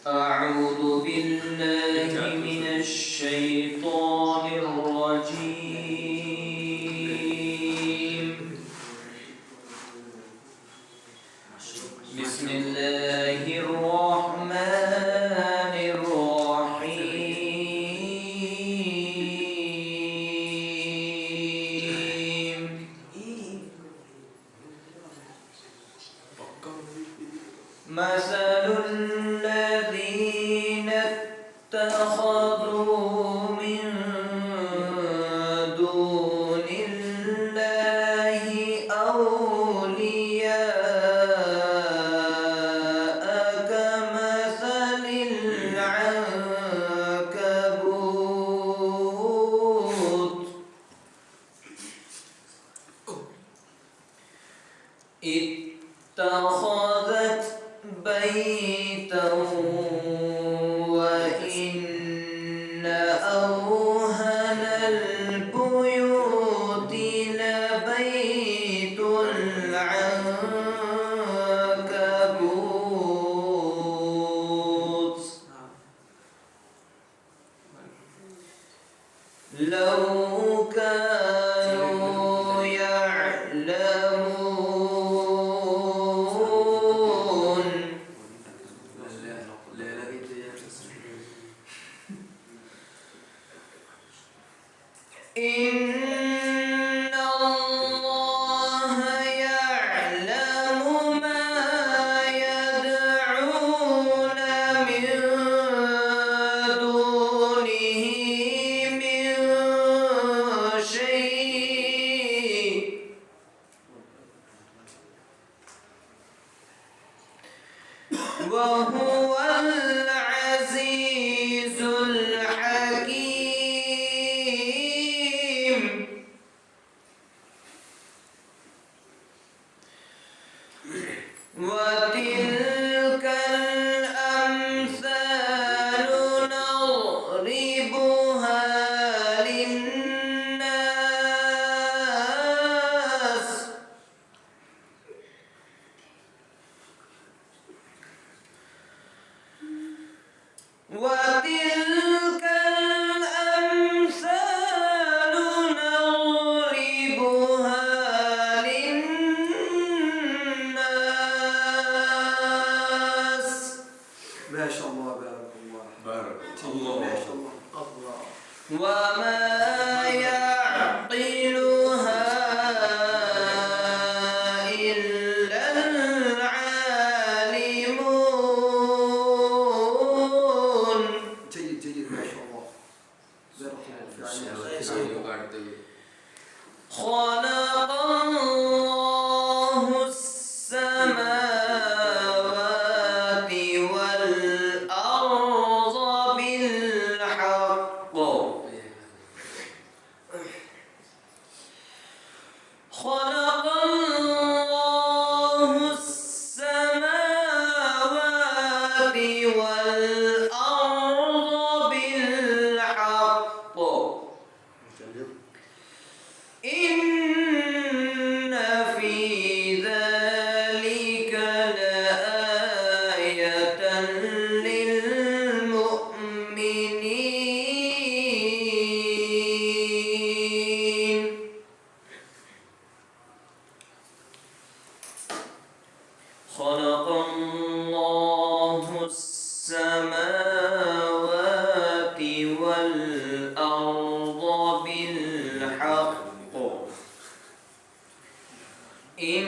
أعوذ بالله من الشيطان الرجيم. بسم الله الرحمن الرحيم. مثل الذين اتخذوا من دون الله أولياء كمثل العنكبوت اتخذت بيتا وإن أوهن البيوت لبيت العنكبوت لو كانوا يعلمون. إن الله يعلم ما يدعون من دونه من شيء وهو العزيز الحكيم. وتلك الأمثال نضربها للناس وتلك الأمثال نضربها للناس. ما شاء الله بارك الله. بارك الله. ما شاء الله الله. وما يعقلها إلا العالمون. جيد جيد ما شاء الله بارك الله فيك. خلق الله السماوات والأرض بالحق. خلق الله السماوات والأرض بالحق. إن في ذلك لآية للمؤمنين. خلق الله السماوات والأرض بالحق. إن